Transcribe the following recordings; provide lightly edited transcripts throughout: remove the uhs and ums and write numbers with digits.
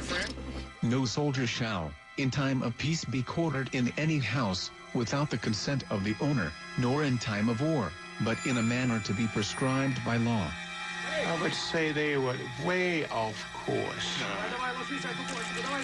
friend. No soldier shall, in time of peace, be quartered in any house, without the consent of the owner, nor in time of war, but in a manner to be prescribed by law. I would say they were way off course.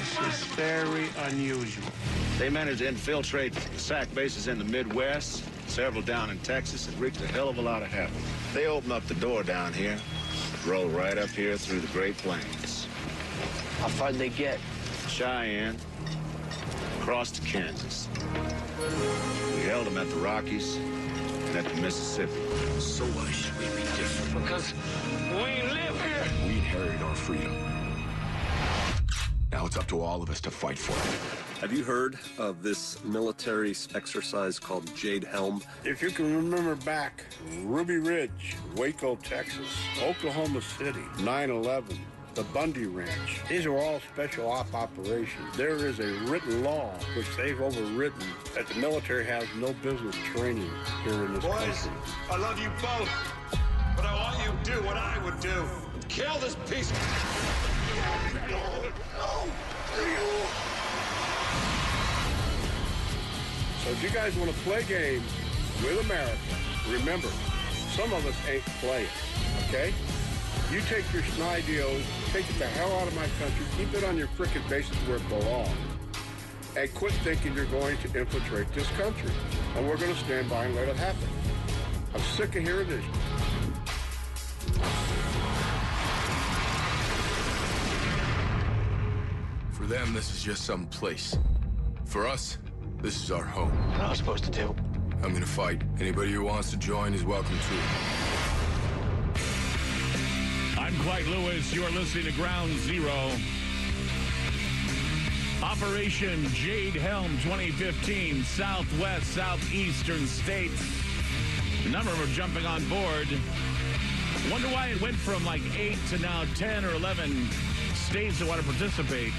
This is very unusual. They managed to infiltrate SAC bases in the Midwest, several down in Texas, and wreaked a hell of a lot of havoc. They opened up the door down here, drove right up here through the Great Plains. How far did they get? Cheyenne, across to Kansas. We held them at the Rockies and at the Mississippi. So why should we be different? Because we live here. We inherited our freedom. Now it's up to all of us to fight for it. Have you heard of this military exercise called Jade Helm? If you can remember back, Ruby Ridge, Waco, Texas, Oklahoma City, 9/11, the Bundy Ranch. These are all special op operations. There is a written law, which they've overwritten, that the military has no business training here in this country. I love you both, but I want you to do what I would do. Kill this piece. So if you guys want to play games with America, remember, some of us ain't playing, okay? You take your schneideo, take it the hell out of my country, keep it on your frickin' bases where it belongs, and quit thinking you're going to infiltrate this country. And we're going to stand by and let it happen. I'm sick of hearing this. For them, this is just some place. For us, this is our home. What am I supposed to do? I'm gonna fight. Anybody who wants to join is welcome to. I'm Clyde Lewis. You are listening to Ground Zero. Operation Jade Helm 2015, Southwest, Southeastern states. A number of them are jumping on board. Wonder why it went from like 8 to now 10 or 11 states that want to participate.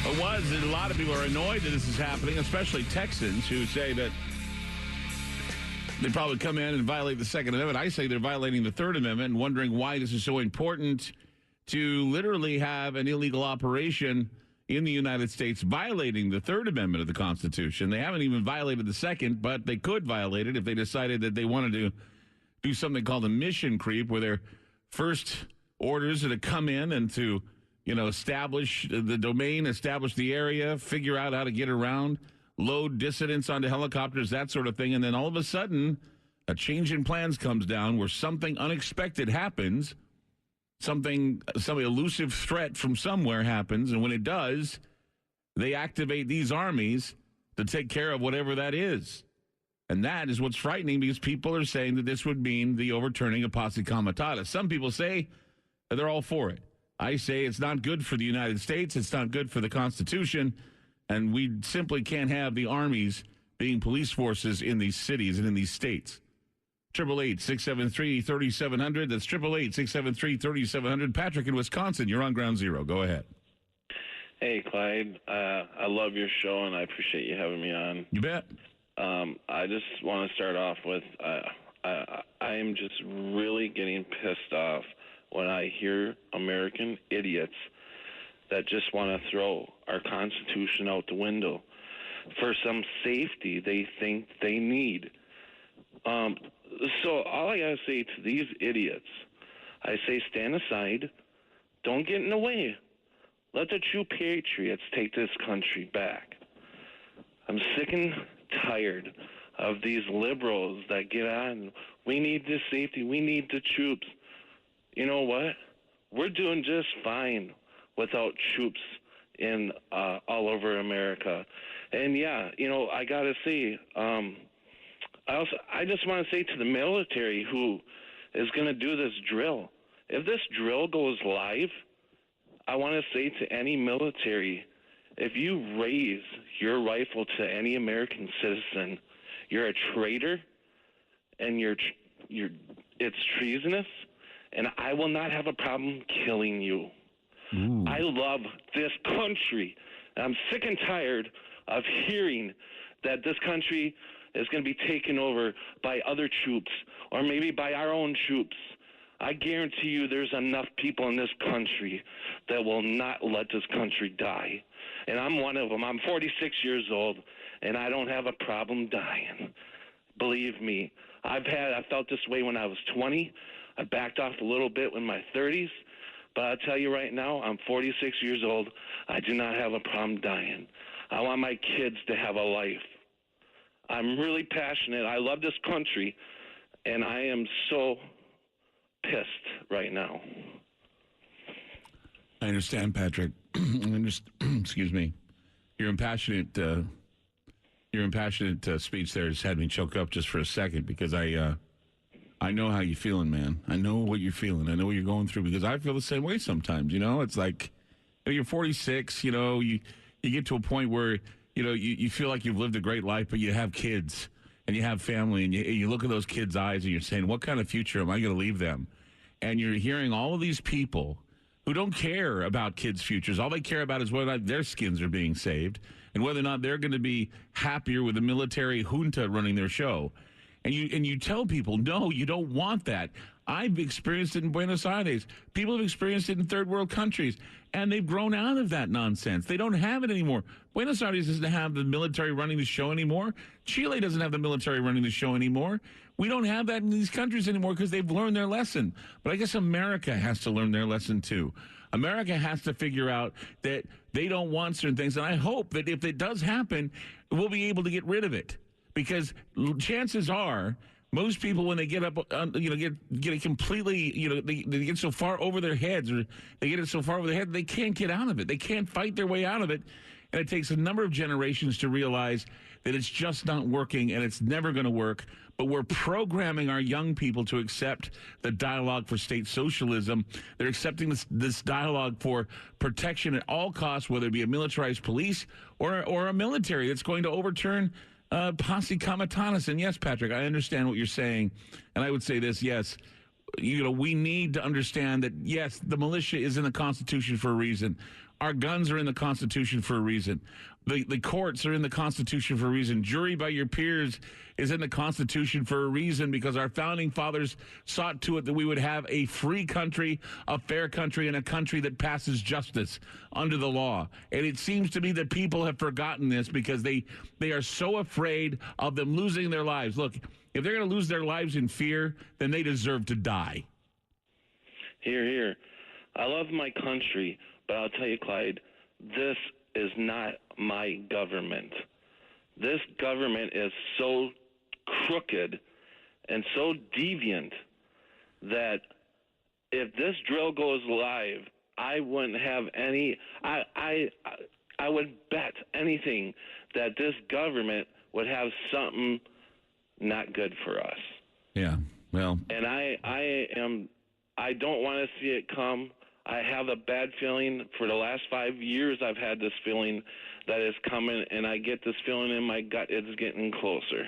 It was that a lot of people are annoyed that this is happening, especially Texans who say that they probably come in and violate the Second Amendment. I say they're violating the Third Amendment and wondering why this is so important to literally have an illegal operation in the United States violating the Third Amendment of the Constitution. They haven't even violated the Second, but they could violate it if they decided that they wanted to do something called a mission creep, where their first orders are to come in and to, establish the domain, establish the area, figure out how to get around, load dissidents onto helicopters, that sort of thing. And then all of a sudden, a change in plans comes down where something unexpected happens, some elusive threat from somewhere happens. And when it does, they activate these armies to take care of whatever that is. And that is what's frightening, because people are saying that this would mean the overturning of posse comitatus. Some people say that they're all for it. I say it's not good for the United States. It's not good for the Constitution. And we simply can't have the armies being police forces in these cities and in these states. 888-673-3700. That's 888-673-3700. Patrick in Wisconsin, you're on Ground Zero. Go ahead. Hey, Clyde. I love your show, and I appreciate you having me on. You bet. I just want to start off with I am just really getting pissed off when I hear American idiots that just want to throw our Constitution out the window for some safety they think they need. So all I got to say to these idiots, I say stand aside, don't get in the way. Let the true patriots take this country back. I'm sick and tired of these liberals that get on. We need this safety. We need the troops. You know what? We're doing just fine without troops in all over America. And yeah, I gotta say, I just want to say to the military who is going to do this drill, if this drill goes live, I want to say to any military, if you raise your rifle to any American citizen, you're a traitor, and it's treasonous, and I will not have a problem killing you. Ooh. I love this country. And I'm sick and tired of hearing that this country is going to be taken over by other troops or maybe by our own troops. I guarantee you there's enough people in this country that will not let this country die. And I'm one of them. I'm 46 years old, and I don't have a problem dying. Believe me. I felt this way when I was 20. I backed off a little bit in my 30s. But I'll tell you right now, I'm 46 years old. I do not have a problem dying. I want my kids to have a life. I'm really passionate. I love this country, and I am so pissed right now. I understand, Patrick. Excuse me. Your impassionate speech there just had me choke up just for a second because I know how you're feeling, man. I know what you're feeling. I know what you're going through because I feel the same way sometimes. It's like you're 46. You get to a point where you feel like you've lived a great life, but you have kids and you have family, and you look at those kids' eyes and you're saying, what kind of future am I going to leave them? And you're hearing all of these people who don't care about kids' futures. All they care about is whether or not their skins are being saved and whether or not they're going to be happier with the military junta running their show. And you tell people, no, you don't want that. I've experienced it in Buenos Aires. People have experienced it in third world countries, and they've grown out of that nonsense. They don't have it anymore. Buenos Aires doesn't have the military running the show anymore. Chile doesn't have the military running the show anymore. We don't have that in these countries anymore because they've learned their lesson. But I guess America has to learn their lesson too. America has to figure out that they don't want certain things, and I hope that if it does happen, we'll be able to get rid of it. Because chances are, most people, when they get up, get it completely, they get so far over their heads, or they get it so far over their head, they can't get out of it. They can't fight their way out of it. And it takes a number of generations to realize that it's just not working and it's never going to work. But we're programming our young people to accept the dialogue for state socialism. They're accepting this dialogue for protection at all costs, whether it be a militarized police or a military that's going to overturn posse comitatus. And yes, Patrick, I understand what you're saying. And I would say this, yes, we need to understand that, yes, the militia is in the Constitution for a reason. Our guns are in the Constitution for a reason. The courts are in the Constitution for a reason. Jury by your peers is in the Constitution for a reason, because our founding fathers sought to it that we would have a free country, a fair country, and a country that passes justice under the law. And it seems to me that people have forgotten this because they are so afraid of them losing their lives. Look, if they're going to lose their lives in fear, then they deserve to die. Hear, hear. I love my country, but I'll tell you, Clyde, this is not my government. This government is so crooked and so deviant that if this drill goes live, I wouldn't have any. I would bet anything that this government would have something not good for us. Yeah, well. And I don't want to see it come. I have a bad feeling. For the last 5 years, I've had this feeling that it's coming, and I get this feeling in my gut it's getting closer.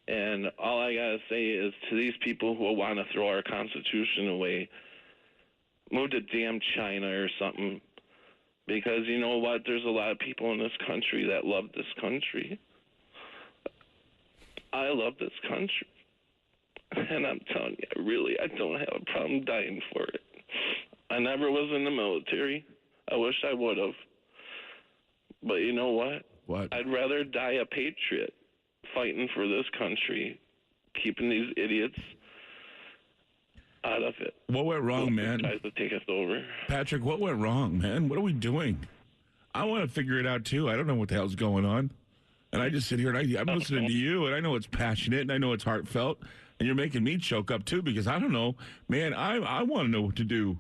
And all I got to say is to these people who want to throw our Constitution away, move to damn China or something, because you know what? There's a lot of people in this country that love this country. I love this country. And I'm telling you, I don't have a problem dying for it. I never was in the military. I wish I would have. But you know what? What? I'd rather die a patriot fighting for this country, keeping these idiots out of it. What went wrong, man? Guys to take us over. Patrick, what went wrong, man? What are we doing? I want to figure it out, too. I don't know what the hell's going on. And I just sit here and I'm listening to you, and I know it's passionate, and I know it's heartfelt, and you're making me choke up, too, because I don't know. Man, I want to know what to do.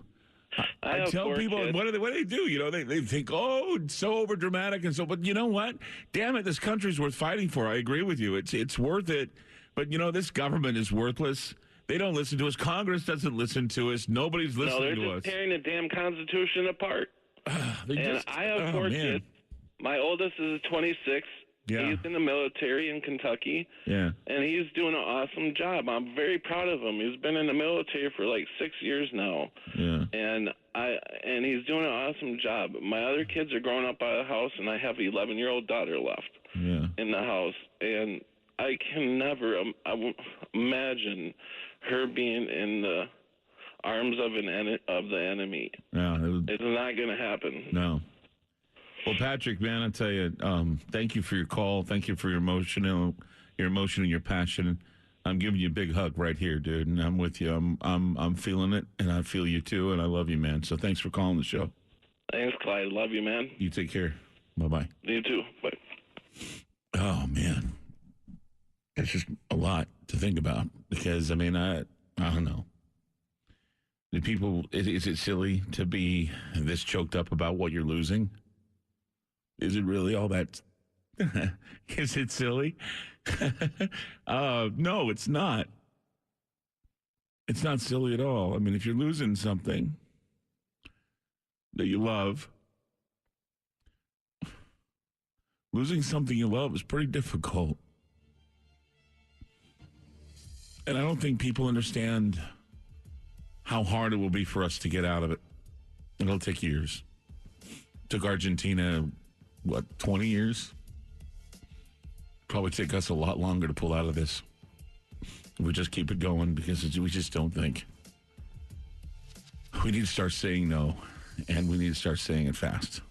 I tell people, what do they do? They think, oh, it's so over dramatic and so, but you know what? Damn it, this country's worth fighting for. I agree with you. It's worth it. But this government is worthless. They don't listen to us. Congress doesn't listen to us. Nobody's listening to us. No, they're just tearing the damn Constitution apart. I have 4 kids. My oldest is 26. Yeah. He's in the military in Kentucky. Yeah. And he's doing an awesome job. I'm very proud of him. He's been in the military for like 6 years now. Yeah. And he's doing an awesome job. My other kids are growing up out of the house, and I have an 11-year-old daughter left in the house. And I can never imagine her being in the arms of the enemy. Yeah, it's not going to happen. No. Well, Patrick, man, I tell you, thank you for your call. Thank you for your emotion and your passion. I'm giving you a big hug right here, dude, and I'm with you. I'm feeling it, and I feel you too, and I love you, man. So thanks for calling the show. Thanks, Clyde. Love you, man. You take care. Bye-bye. You too. Bye. Oh, man. It's just a lot to think about because, I mean, I don't know. Do people, is it silly to be this choked up about what you're losing? Is it really all that? Is it silly? No, it's not. It's not silly at all. I mean, if you're losing something that you love, losing something you love is pretty difficult. And I don't think people understand how hard it will be for us to get out of it. It'll take years. It took Argentina, 20 years? Probably take us a lot longer to pull out of this. If we just keep it going because we just don't think. We need to start saying no, and we need to start saying it fast.